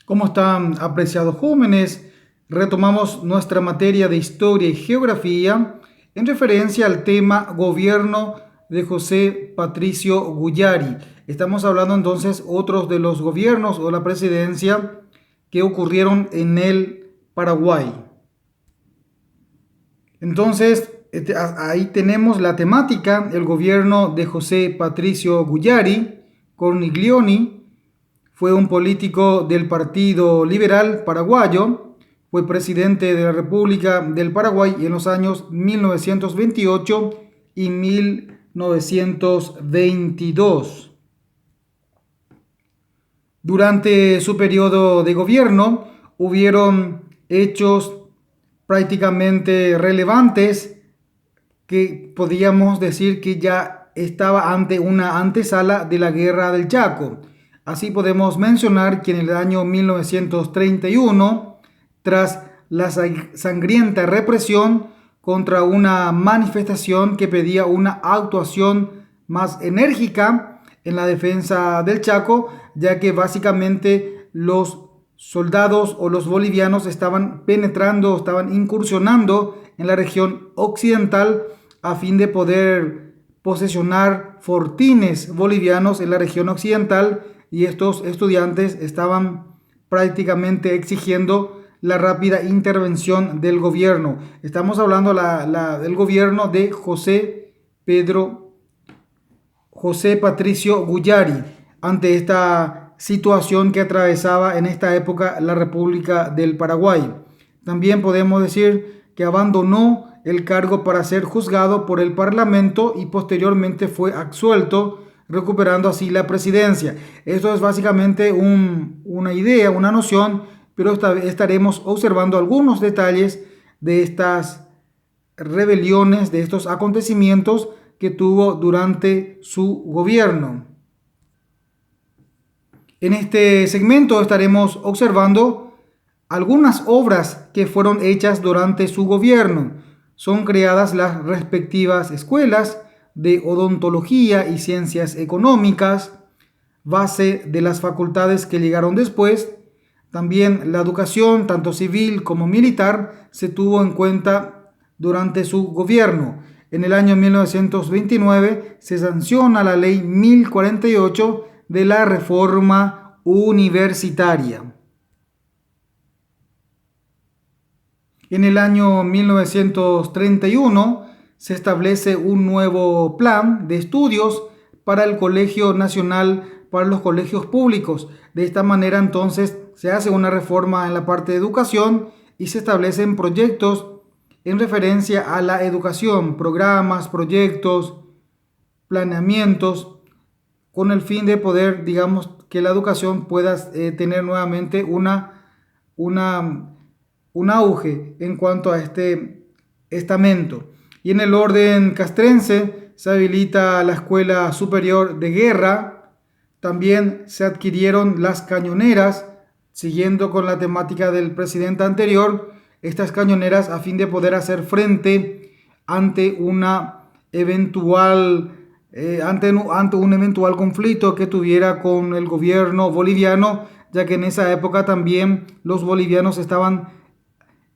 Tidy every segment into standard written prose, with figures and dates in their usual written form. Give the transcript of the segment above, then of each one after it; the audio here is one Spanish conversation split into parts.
¿Cómo están, apreciados jóvenes? Retomamos nuestra materia de historia y geografía en referencia al tema gobierno de José Patricio Guyari. Estamos hablando entonces otros de los gobiernos o la presidencia que ocurrieron en el Paraguay. Entonces, ahí tenemos la temática, el gobierno de José Patricio Guyari Corniglioni. Fue un político del Partido Liberal Paraguayo, fue presidente de la República del Paraguay en los años 1928 y 1922. Durante su periodo de gobierno hubieron hechos prácticamente relevantes que podríamos decir que ya estaba ante una antesala de la Guerra del Chaco. Así podemos mencionar que en el año 1931, tras la sangrienta represión contra una manifestación que pedía una actuación más enérgica en la defensa del Chaco, ya que básicamente los soldados o los bolivianos estaban penetrando, estaban incursionando en la región occidental a fin de poder posesionar fortines bolivianos en la región occidental, y estos estudiantes estaban prácticamente exigiendo la rápida intervención del gobierno. Estamos hablando del gobierno de José Patricio Guyari ante esta situación que atravesaba en esta época la República del Paraguay. También podemos decir que abandonó el cargo para ser juzgado por el Parlamento y posteriormente fue absuelto, recuperando así la presidencia. Esto es básicamente una idea, una noción, pero estaremos observando algunos detalles de estas rebeliones, de estos acontecimientos que tuvo durante su gobierno. En este segmento estaremos observando algunas obras que fueron hechas durante su gobierno. Son creadas las respectivas escuelas de odontología y ciencias económicas, base de las facultades que llegaron después. También la educación, tanto civil como militar, se tuvo en cuenta durante su gobierno. En el año 1929 se sanciona la ley 1048 de la reforma universitaria. En el año 1931 se establece un nuevo plan de estudios para el Colegio Nacional, para los colegios públicos. De esta manera entonces se hace una reforma en la parte de educación y se establecen proyectos en referencia a la educación, programas, proyectos, planeamientos, con el fin de poder, digamos, que la educación pueda tener nuevamente un auge en cuanto a este estamento. Y en el orden castrense se habilita la Escuela Superior de Guerra. También se adquirieron las cañoneras, siguiendo con la temática del presidente anterior, estas cañoneras a fin de poder hacer frente ante una eventual ante un eventual conflicto que tuviera con el gobierno boliviano, ya que en esa época también los bolivianos estaban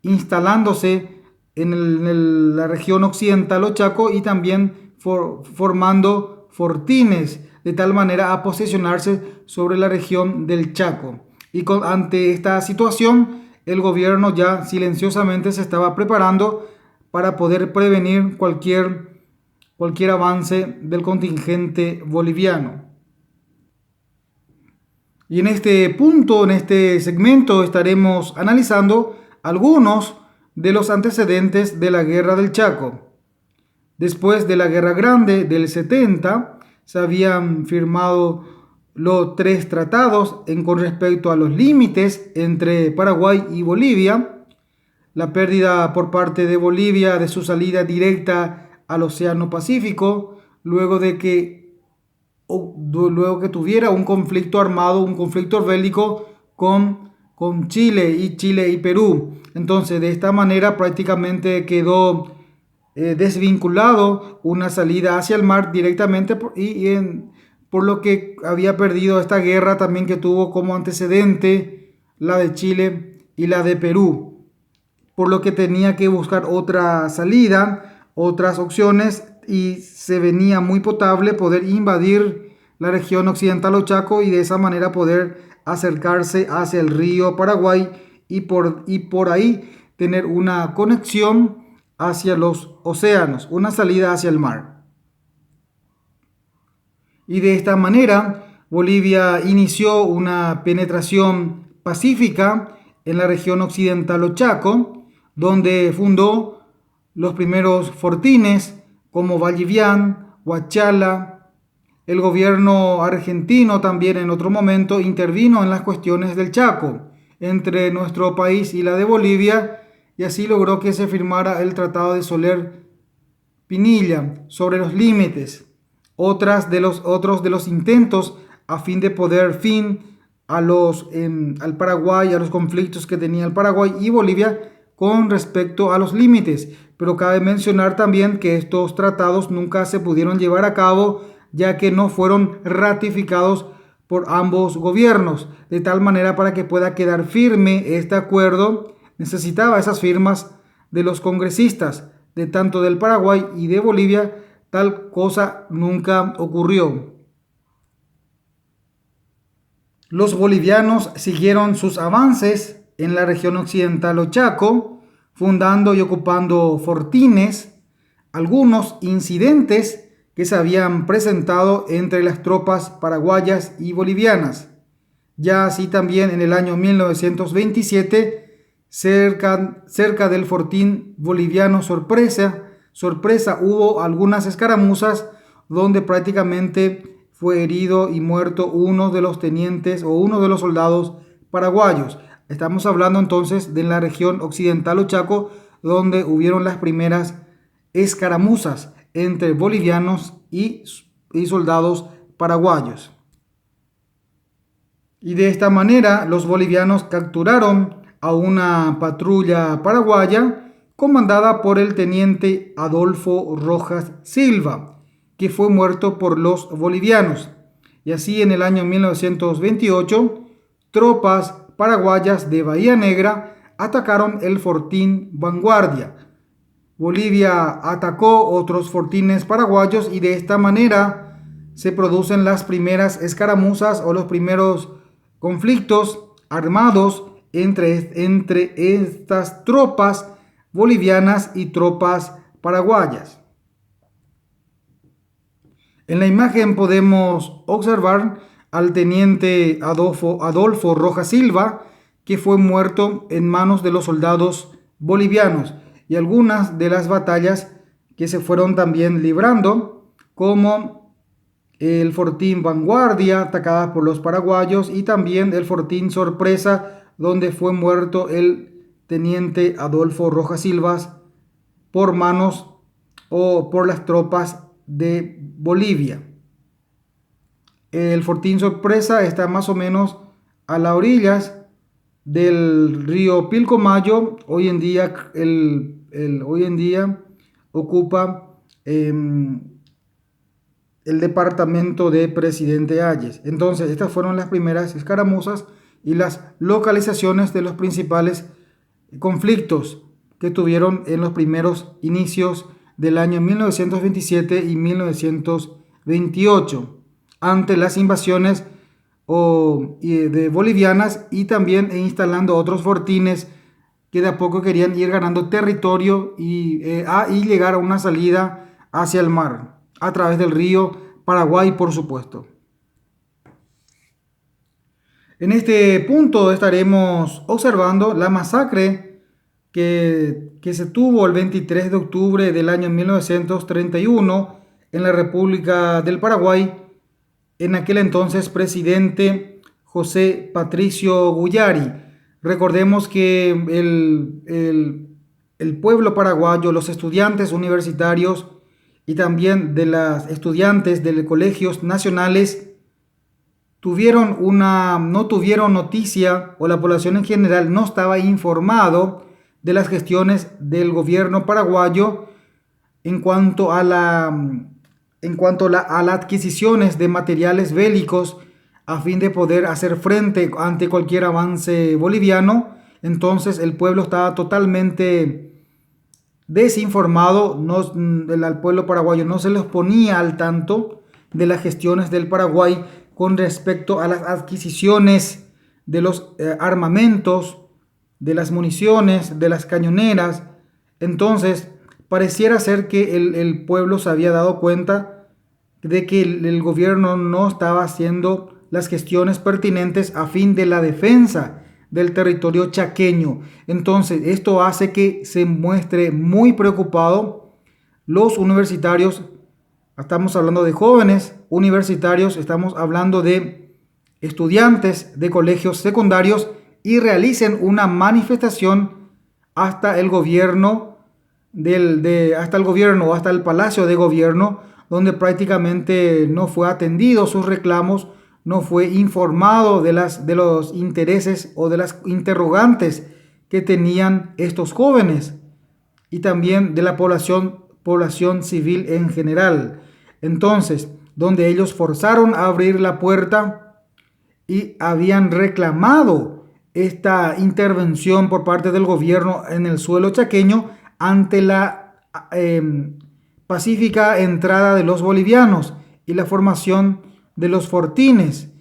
instalándose en la región occidental o Chaco y también formando fortines de tal manera a posicionarse sobre la región del Chaco. Y ante esta situación, el gobierno ya silenciosamente se estaba preparando para poder prevenir cualquier avance del contingente boliviano. Y en este punto, en este segmento, estaremos analizando algunos de los antecedentes de la Guerra del Chaco. Después de la Guerra Grande del 70, se habían firmado los 3 tratados con respecto a los límites entre Paraguay y Bolivia, la pérdida por parte de Bolivia de su salida directa al Océano Pacífico, luego que tuviera un conflicto armado, un conflicto bélico con Chile y Perú. Entonces, de esta manera prácticamente quedó desvinculado una salida hacia el mar directamente por lo que había perdido esta guerra también que tuvo como antecedente la de Chile y la de Perú, por lo que tenía que buscar otra salida, otras opciones, y se venía muy potable poder invadir la región occidental o Chaco y de esa manera poder acercarse hacia el río Paraguay y por ahí tener una conexión hacia los océanos, una salida hacia el mar. Y de esta manera Bolivia inició una penetración pacífica en la región occidental o Chaco, donde fundó los primeros fortines como Vallivian, Huachala. El gobierno argentino también en otro momento intervino en las cuestiones del Chaco entre nuestro país y la de Bolivia, y así logró que se firmara el Tratado de Soler Pinilla sobre los límites. Otros de los intentos a fin de poner fin al Paraguay, a los conflictos que tenía el Paraguay y Bolivia con respecto a los límites. Pero cabe mencionar también que estos tratados nunca se pudieron llevar a cabo, ya que no fueron ratificados por ambos gobiernos. De tal manera, para que pueda quedar firme este acuerdo, necesitaba esas firmas de los congresistas, de tanto del Paraguay y de Bolivia. Tal cosa nunca ocurrió. Los bolivianos siguieron sus avances en la región occidental o Chaco, fundando y ocupando fortines. Algunos incidentes que se habían presentado entre las tropas paraguayas y bolivianas. Ya así también en el año 1927, cerca del fortín boliviano Sorpresa, hubo algunas escaramuzas donde prácticamente fue herido y muerto uno de los tenientes o uno de los soldados paraguayos. Estamos hablando entonces de la región occidental o Chaco, donde hubieron las primeras escaramuzas entre bolivianos y soldados paraguayos. Y de esta manera los bolivianos capturaron a una patrulla paraguaya comandada por el teniente Adolfo Rojas Silva, que fue muerto por los bolivianos. Y así en el año 1928, tropas paraguayas de Bahía Negra atacaron el fortín Vanguardia. Bolivia atacó otros fortines paraguayos y de esta manera se producen las primeras escaramuzas o los primeros conflictos armados entre estas tropas bolivianas y tropas paraguayas. En la imagen podemos observar al teniente Adolfo Rojas Silva, que fue muerto en manos de los soldados bolivianos, y algunas de las batallas que se fueron también librando, como el fortín Vanguardia, atacada por los paraguayos, y también el fortín Sorpresa, donde fue muerto el teniente Adolfo Rojas Silva por manos o por las tropas de Bolivia. El fortín Sorpresa está más o menos a las orillas del río Pilcomayo. Hoy en día ocupa el departamento de Presidente Hayes. Entonces, estas fueron las primeras escaramuzas y las localizaciones de los principales conflictos que tuvieron en los primeros inicios del año 1927 y 1928 ante las invasiones de bolivianas, y también instalando otros fortines que de a poco querían ir ganando territorio y llegar a una salida hacia el mar a través del río Paraguay, por supuesto. En este punto estaremos observando la masacre que se tuvo el 23 de octubre del año 1931 en la República del Paraguay, en aquel entonces presidente José Patricio Guyari. Recordemos que el pueblo paraguayo, los estudiantes universitarios y también de las estudiantes de los colegios nacionales no tuvieron noticia, o la población en general no estaba informado de las gestiones del gobierno paraguayo en cuanto a las adquisiciones de materiales bélicos a fin de poder hacer frente ante cualquier avance boliviano. Entonces el pueblo estaba totalmente desinformado, al pueblo paraguayo no se les ponía al tanto de las gestiones del Paraguay con respecto a las adquisiciones de los armamentos, de las municiones, de las cañoneras. Entonces, pareciera ser que el pueblo se había dado cuenta de que el gobierno no estaba haciendo las gestiones pertinentes a fin de la defensa del territorio chaqueño. Entonces, esto hace que se muestre muy preocupado los universitarios. Estamos hablando de jóvenes universitarios, estamos hablando de estudiantes de colegios secundarios y realicen una manifestación hasta el gobierno hasta el gobierno o hasta el Palacio de Gobierno, donde prácticamente no fue atendido sus reclamos, no fue informado de los intereses o de las interrogantes que tenían estos jóvenes y también de la población civil en general. Entonces, donde ellos forzaron a abrir la puerta y habían reclamado esta intervención por parte del gobierno en el suelo chaqueño ante la pacífica entrada de los bolivianos y la formación de los fortines.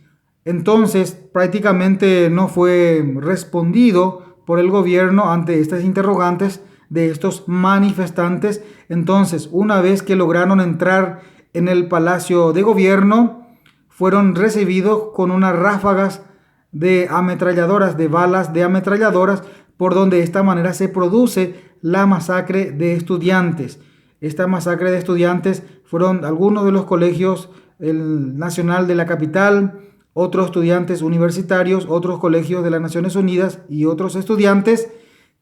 Entonces, prácticamente no fue respondido por el gobierno ante estas interrogantes de estos manifestantes. Entonces, una vez que lograron entrar en el Palacio de Gobierno, fueron recibidos con unas ráfagas de ametralladoras, de balas de ametralladoras, por donde de esta manera se produce la masacre de estudiantes. Esta masacre de estudiantes fueron algunos de los colegios, el Nacional de la capital, otros estudiantes universitarios, otros colegios de las Naciones Unidas y otros estudiantes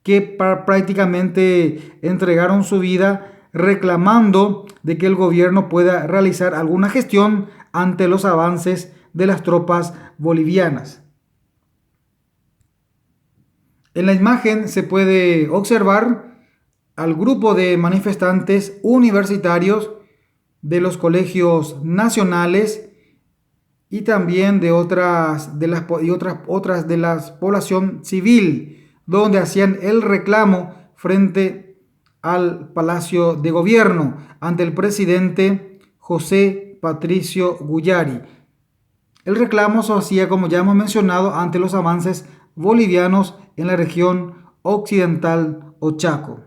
que prácticamente entregaron su vida reclamando de que el gobierno pueda realizar alguna gestión ante los avances de las tropas bolivianas. En la imagen se puede observar al grupo de manifestantes universitarios de los colegios nacionales y también de otras de la población civil, donde hacían el reclamo frente al Palacio de Gobierno ante el presidente José Patricio Guyari. El reclamo se hacía, como ya hemos mencionado, ante los avances bolivianos en la región occidental o Chaco.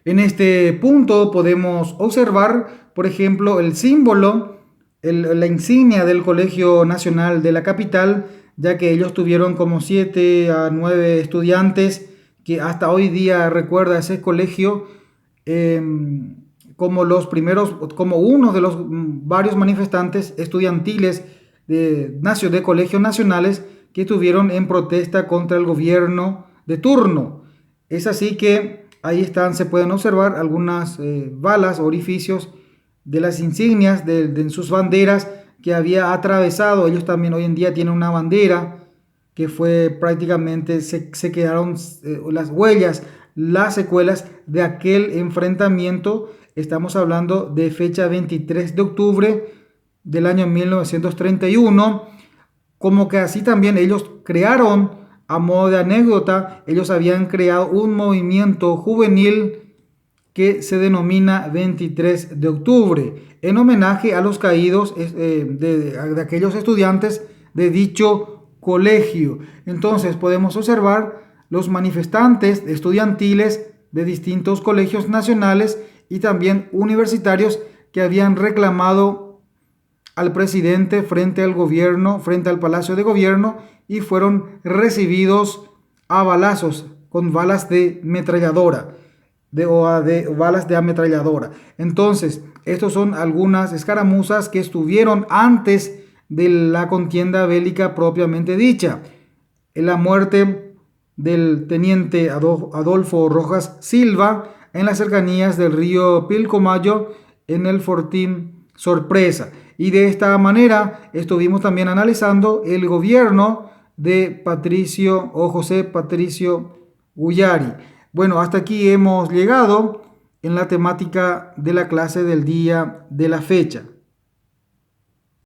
En este punto podemos observar, por ejemplo, el símbolo, la insignia del Colegio Nacional de la capital, ya que ellos tuvieron como 7 a 9 estudiantes que hasta hoy día recuerda ese colegio como los primeros, como uno de los varios manifestantes estudiantiles de colegios nacionales que estuvieron en protesta contra el gobierno de turno. Es así que ahí están, se pueden observar algunas balas, orificios de las insignias de sus banderas que había atravesado. Ellos también hoy en día tienen una bandera que fue prácticamente, se quedaron las huellas, las secuelas de aquel enfrentamiento. Estamos hablando de fecha 23 de octubre del año 1931, como que así también ellos crearon, a modo de anécdota, ellos habían creado un movimiento juvenil que se denomina 23 de octubre, en homenaje a los caídos de aquellos estudiantes de dicho colegio. Entonces podemos observar los manifestantes estudiantiles de distintos colegios nacionales y también universitarios que habían reclamado al presidente frente al gobierno, frente al Palacio de Gobierno, y fueron recibidos a balazos con balas de ametralladora, de balas de ametralladora. Entonces, estos son algunas escaramuzas que estuvieron antes de la contienda bélica propiamente dicha. En la muerte del teniente Adolfo Rojas Silva en las cercanías del río Pilcomayo en el Fortín Sorpresa. Y de esta manera estuvimos también analizando el gobierno de Patricio o José Patricio Guyari. Bueno, hasta aquí hemos llegado en la temática de la clase del día de la fecha.